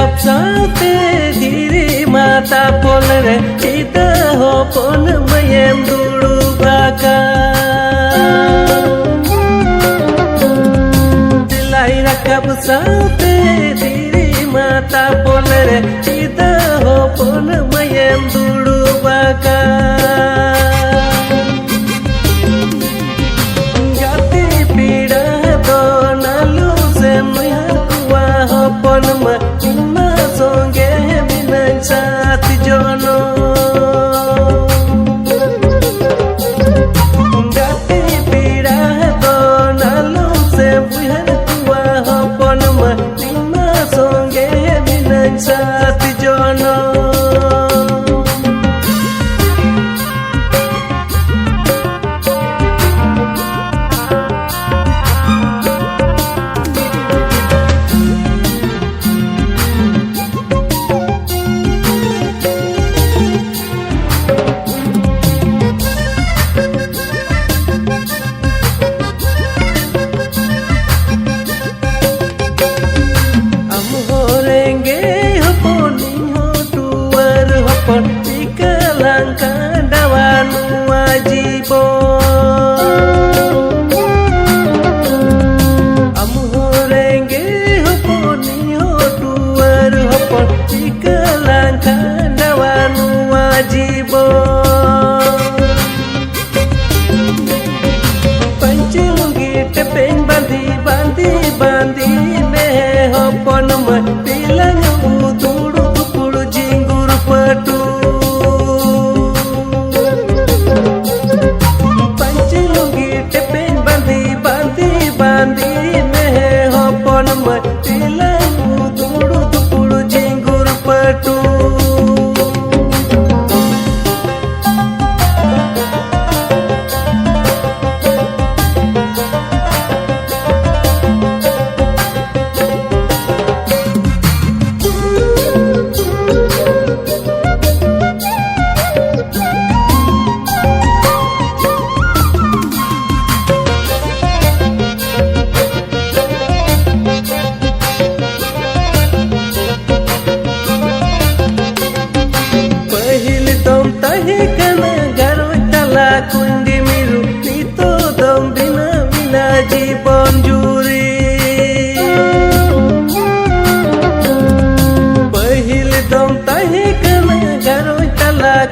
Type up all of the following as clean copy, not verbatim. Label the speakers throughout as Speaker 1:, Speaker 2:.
Speaker 1: rakap saute diri mata polre kita hopon mayem dulu bakal dilai rakap saute diri mata polre kita hopon mayem dulu bakal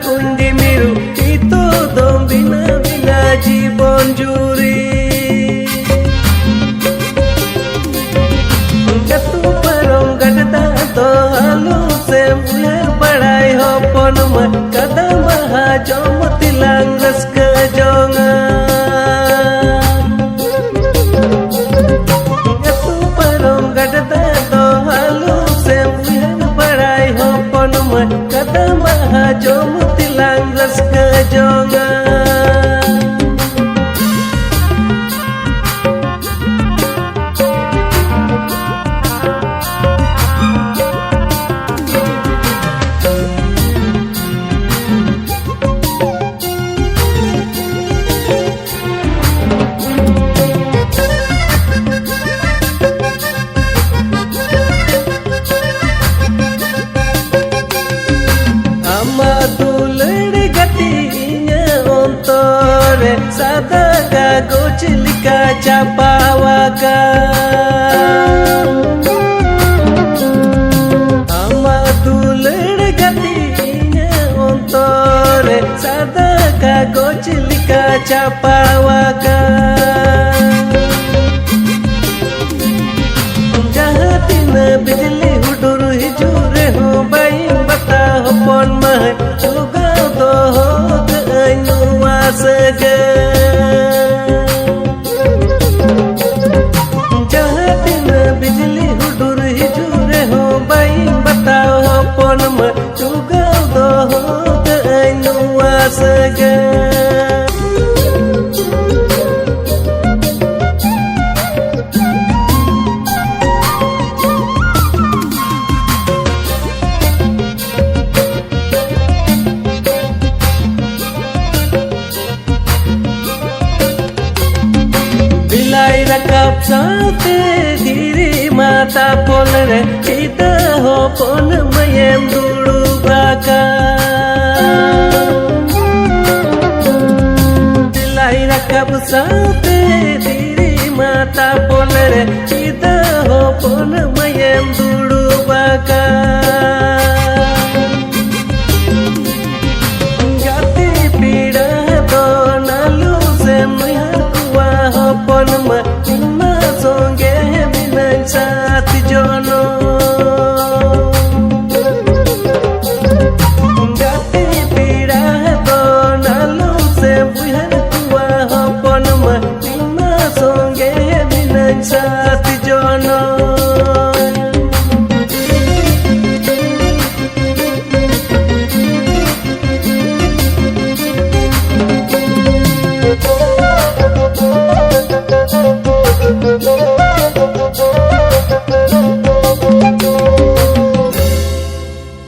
Speaker 1: kundi miru itu dom bina bina jibon juri gatu parong gadda to halu se muher badai hopon ma kadam ha jom tilang raska jonga gatu parong gadda to halu se muher badai hopon ma kadam ha jom raska jonga sada kagoch lika chapawaka ama duled gatinya ontore sada kagoch lika chapawaka jahatina bijli hudur hijure ho bai bata hopon mah juga do anu wasaga rakap saute diri mata polre kita hopon mayem dulu baka Dilai rakab saute diri mata bolere Ida hopon mayem dulu baka Gati pida do nalu se mihar kuwa hopon ma